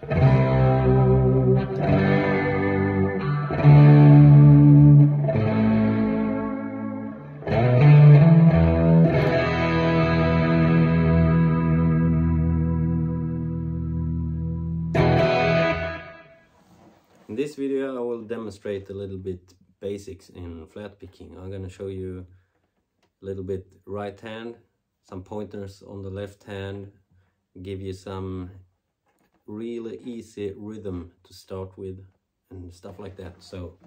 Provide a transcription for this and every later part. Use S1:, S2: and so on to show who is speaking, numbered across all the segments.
S1: In this video I will demonstrate a little bit basics in flat picking. I'm gonna show you a little bit right hand, some pointers on the left hand, give you some really easy rhythm to start with and stuff like that. So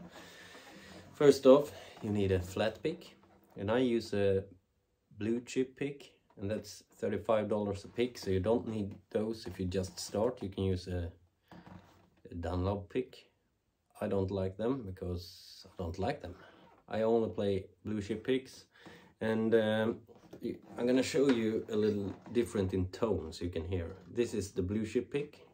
S1: first off, you need a flat pick, and I use a Bluechip pick, and that's $35 a pick, so you don't need those if you just start. You can use a Dunlop pick. I don't like them because I don't like them. I only play Bluechip picks, and I'm gonna show you a little different in tone so you can hear. This is the Bluechip pick.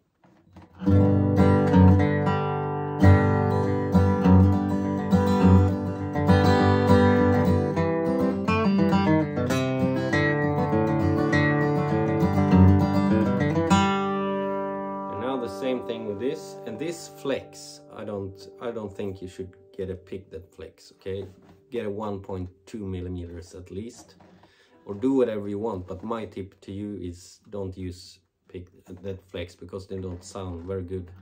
S1: Same thing with this, and this flex, I don't think you should get a pick that flex. Okay, get a 1.2 millimeters at least, or do whatever you want, but my tip to you is don't use pick that flex because they don't sound very good.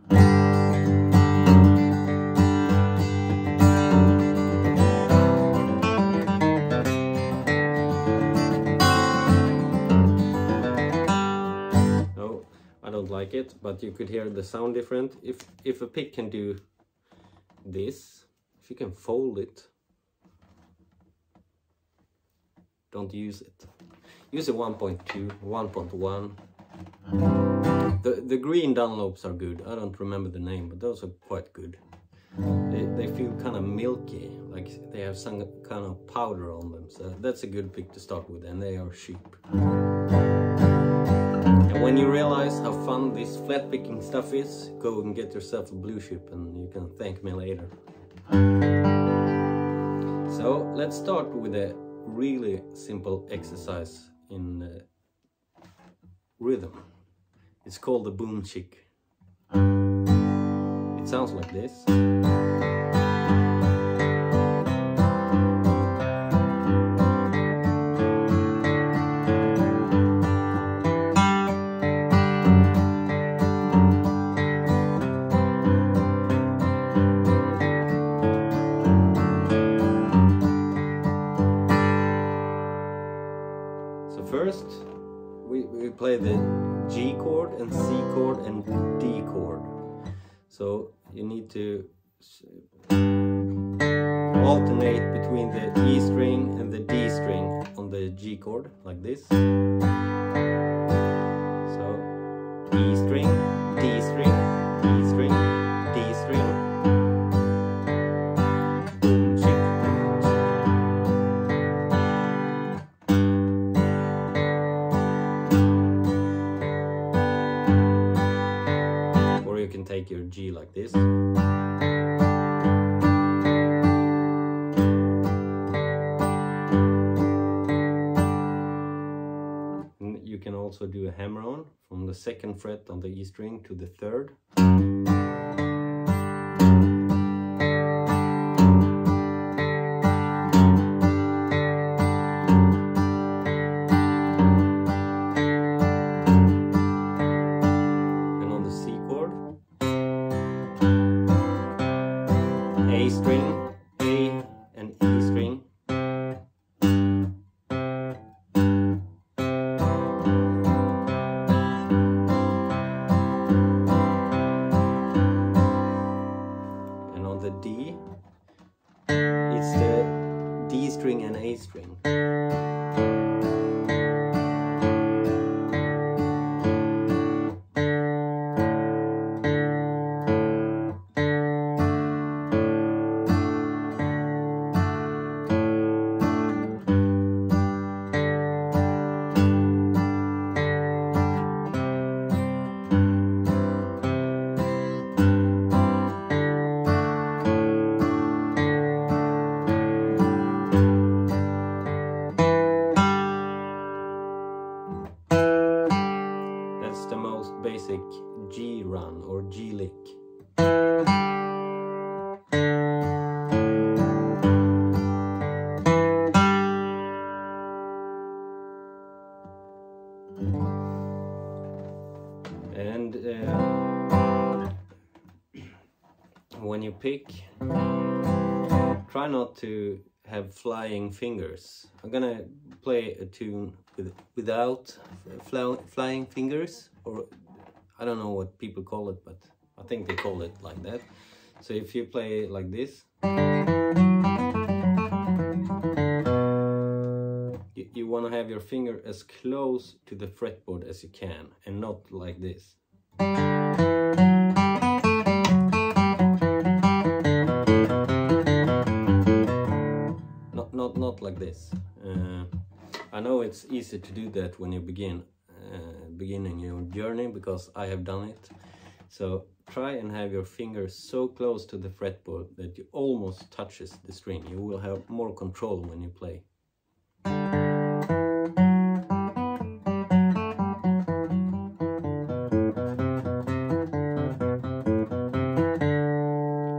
S1: Like it, but you could hear the sound different. If a pick can do this, if you can fold it, don't use it. Use a 1.2, 1.1. The green Dunlops are good. I don't remember the name, but those are quite good. They feel kind of milky, like they have some kind of powder on them. So that's a good pick to start with, and they are cheap. When you realize how fun this flat picking stuff is, go and get yourself a Bluechip and you can thank me later. So let's start with a really simple exercise in rhythm. It's called the boom chick. It sounds like this. First, we play the G chord and C chord and D chord. So you need to alternate between the E string and the D string on the G chord, like this. So E string, D string, E string, D string. Take your G like this. And you can also do a hammer on from the 2nd fret on the E string to the 3rd. A string, A and E string. And on the D, it's the D string and A string. 1 or G lick. And when you pick, try not to have flying fingers. I'm gonna play a tune without flying fingers, or I don't know what people call it, but I think they call it like that. So if you play like this, you want to have your finger as close to the fretboard as you can, and not like this. Not like this. I know it's easy to do that when you beginning your journey, because I have done it. So try and have your fingers so close to the fretboard that you almost touches the string. You will have more control when you play.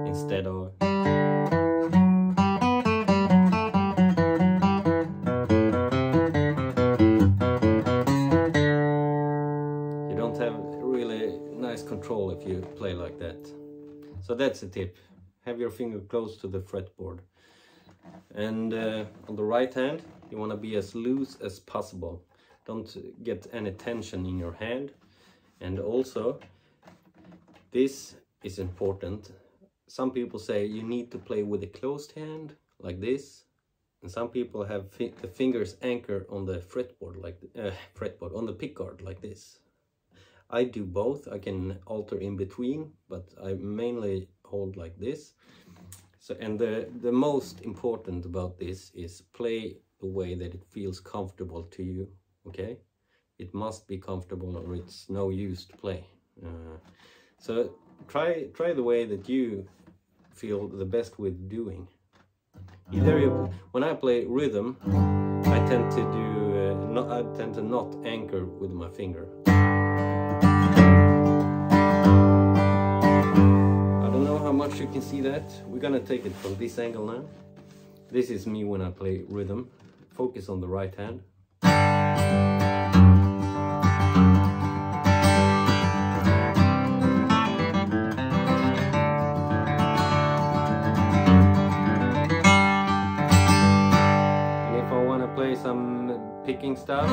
S1: Instead of control if you play like that. So that's a tip. Have your finger close to the fretboard. And on the right hand, you want to be as loose as possible. Don't get any tension in your hand. And also, this is important. Some people say you need to play with a closed hand, like this. And some people have the fingers anchor on the fretboard, like fretboard, on the pickguard, like this. I do both. I can alter in between, but I mainly hold like this. So, and the most important about this is play the way that it feels comfortable to you. Okay, it must be comfortable, or it's no use to play. So try the way that you feel the best with doing. When I play rhythm, I tend to do I tend to not anchor with my finger. How much you can see that. We're gonna take it from this angle now. This is me when I play rhythm. Focus on the right hand. And if I want to play some picking stuff,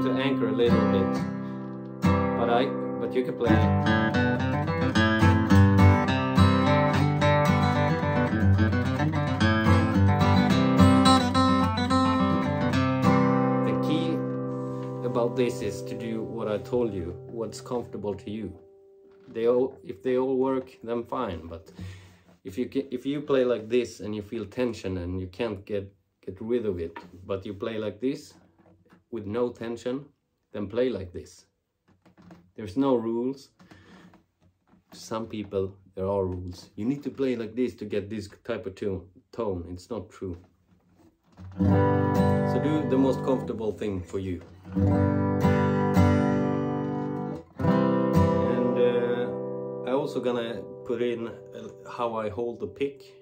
S1: to anchor a little bit, but you can play The key about this is to do what I told you, what's comfortable to you. If they all work, then fine, but if you play like this and you feel tension and you can't get rid of it, but you play like this with no tension, then play like this. There's no rules. To some people there are rules. You need to play like this to get this type of tone. It's not true. So do the most comfortable thing for you. And I'm also gonna put in how I hold the pick.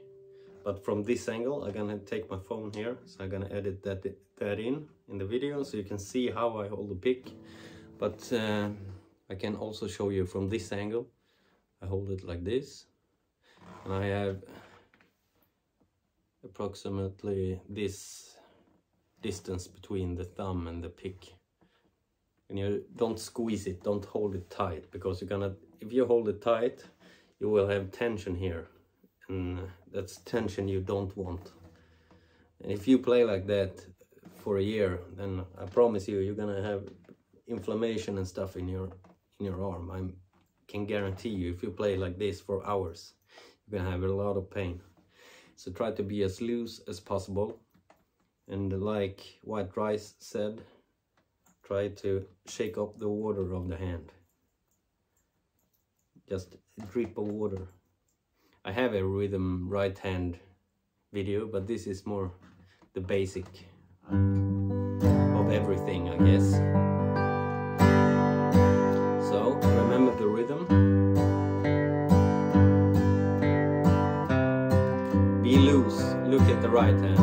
S1: But from this angle, I'm gonna take my phone here, so I'm gonna edit that in the video, so you can see how I hold the pick. But I can also show you from this angle. I hold it like this, and I have approximately this distance between the thumb and the pick. And you don't squeeze it, don't hold it tight, because if you hold it tight, you will have tension here. And that's tension you don't want. And if you play like that for a year, then I promise you're gonna have inflammation and stuff in your arm. I can guarantee you, if you play like this for hours, you're gonna have a lot of pain. So try to be as loose as possible, and like White Rice said, try to shake up the water of the hand. Just a drip of water. I have a rhythm right hand video, but this is more the basic of everything, I guess. So remember the rhythm. Be loose, look at the right hand.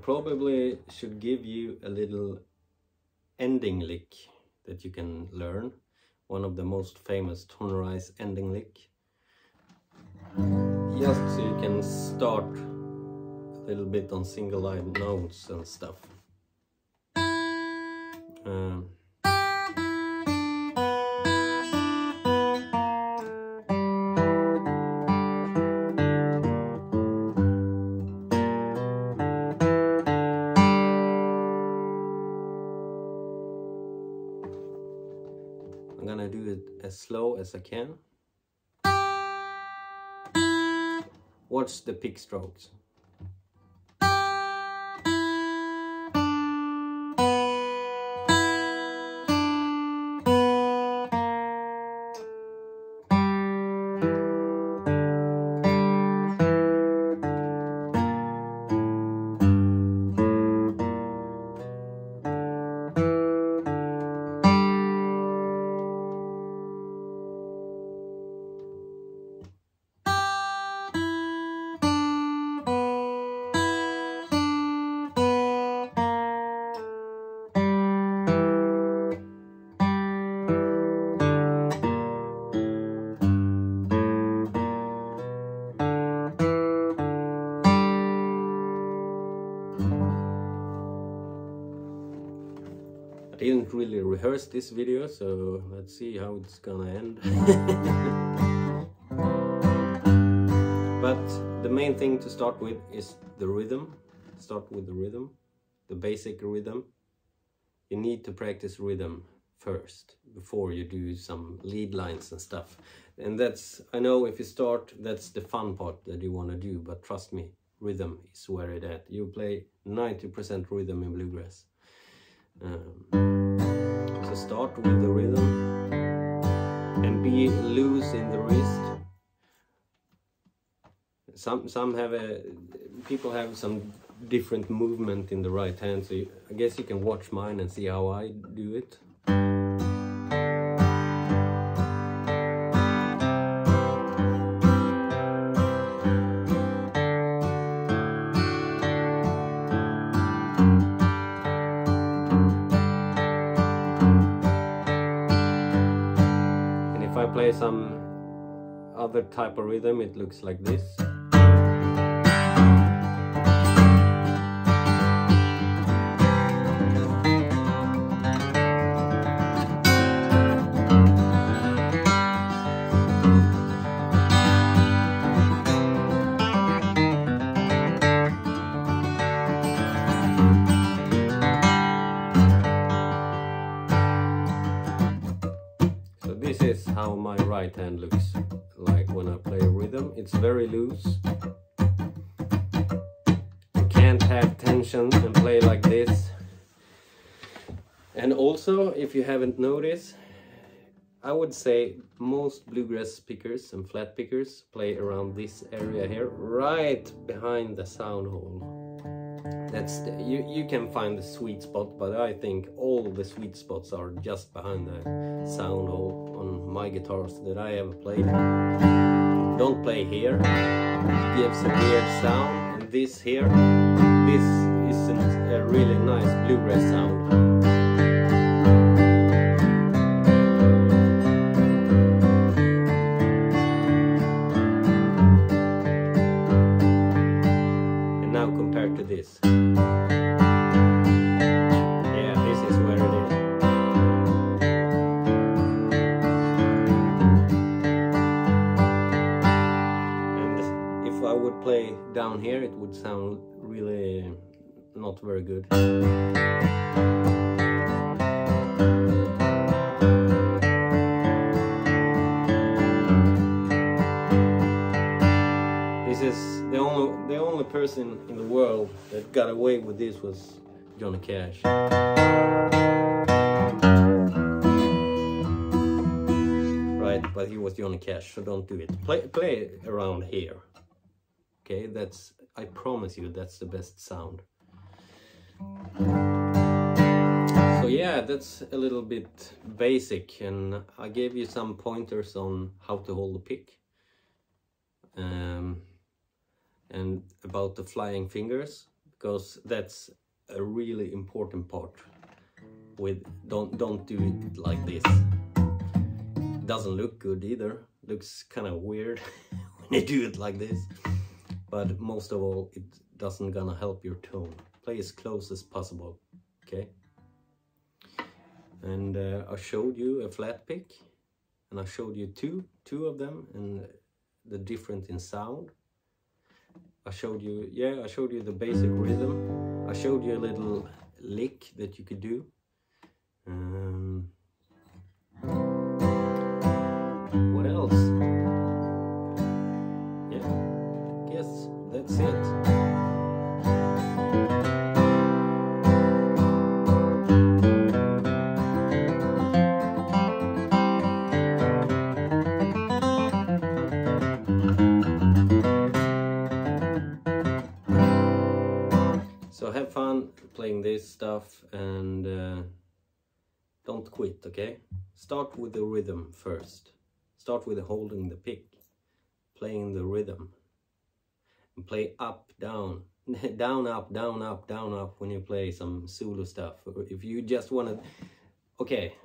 S1: Probably should give you a little ending lick that you can learn. One of the most famous tonerized ending lick. Just so you can start a little bit on single line notes and stuff. I'm gonna do it as slow as I can. Watch the pick strokes. I didn't really rehearse this video, so let's see how it's gonna end. But the main thing to start with is the rhythm. Start with the rhythm, the basic rhythm. You need to practice rhythm first before you do some lead lines and stuff. And that's, I know if you start, that's the fun part that you want to do, but trust me, rhythm is where it at. You play 90% rhythm in bluegrass. So start with the rhythm and be loose in the wrist. Some have people have some different movement in the right hand, so I guess you can watch mine and see how I do it. If I play some other type of rhythm, it looks like this. This is how my right hand looks like when I play rhythm. It's very loose. You can't have tension and play like this. And also, if you haven't noticed, I would say most bluegrass pickers and flat pickers play around this area here, right behind the sound hole. That's you can find the sweet spot, but I think all the sweet spots are just behind the sound hole on my guitars that I ever played. Don't play here, it gives a weird sound, and this here, this isn't a really nice bluegrass sound. And now compared to this. Play down here, it would sound really not very good. got away with this was Johnny Cash. Right, but he was Johnny Cash, so don't do it. Play around here. Okay, that's, I promise you, that's the best sound. So yeah, that's a little bit basic, and I gave you some pointers on how to hold the pick. And about the flying fingers, because that's a really important part. With don't do it like this. It doesn't look good either. Looks kind of weird when you do it like this. But most of all, it doesn't gonna help your tone. Play as close as possible, okay? And I showed you a flat pick, and I showed you two of them, and the difference in sound. I showed you, yeah, I showed you the basic rhythm. I showed you a little lick that you could do. What else? Yeah, I guess that's it. So have fun playing this stuff, and don't quit, okay? Start with the rhythm first. Start with holding the pick, playing the rhythm, and play up, down, down, up, down, up, down, up when you play some Zulu stuff. Or if you just want to, okay,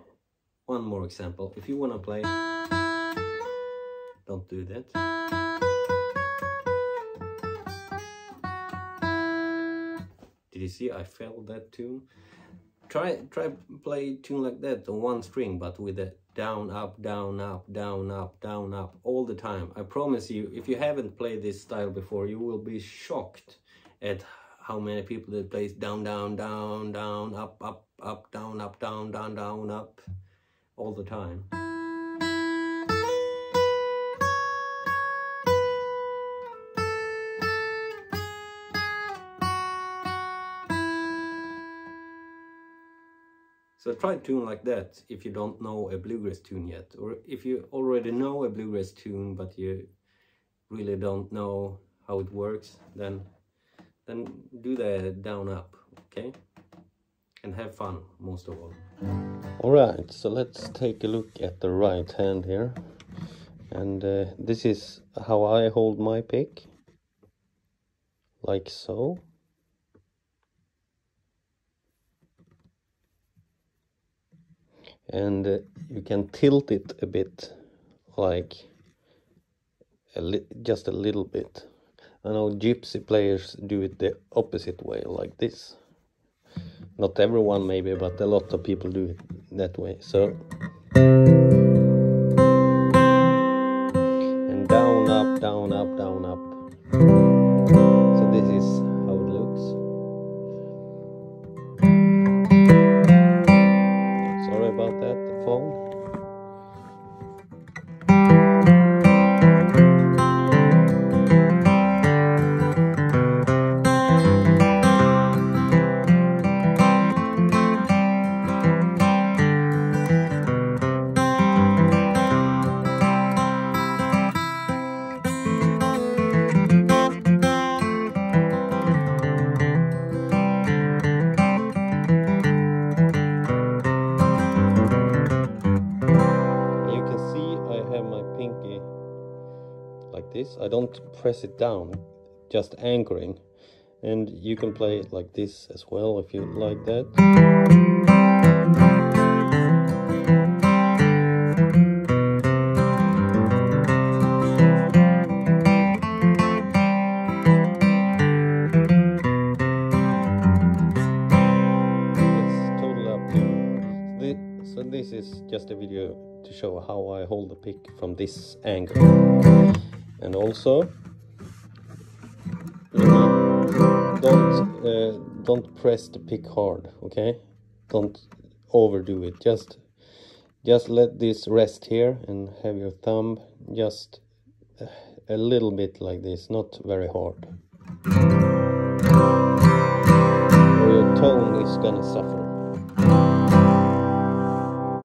S1: one more example. If you want to play, don't do that. Did you see I felt that tune? Try play a tune like that on one string, but with a down, up, down, up, down, up, down, up all the time. I promise you, if you haven't played this style before, you will be shocked at how many people that plays down, down, down, down, up, up, up, down, up, down, down, down, up all the time. So try a tune like that if you don't know a bluegrass tune yet, or if you already know a bluegrass tune but you really don't know how it works, then do the down up, okay? And have fun most of all. Alright, so let's take a look at the right hand here. And this is how I hold my pick, like so. And you can tilt it a bit, like just a little bit. I know gypsy players do it the opposite way, like this. Not everyone maybe, but a lot of people do it that way. So, and down, up, down, up, down, up. So this is how it looks. Sorry about that, the phone. Like this. I don't press it down, just anchoring, and you can play it like this as well if you like that. It's totally up to you. So this is just a video to show how I hold the pick from this angle. And also, don't press the pick hard, okay? Don't overdo it. Just let this rest here and have your thumb just a little bit like this, not very hard. gonna suffer.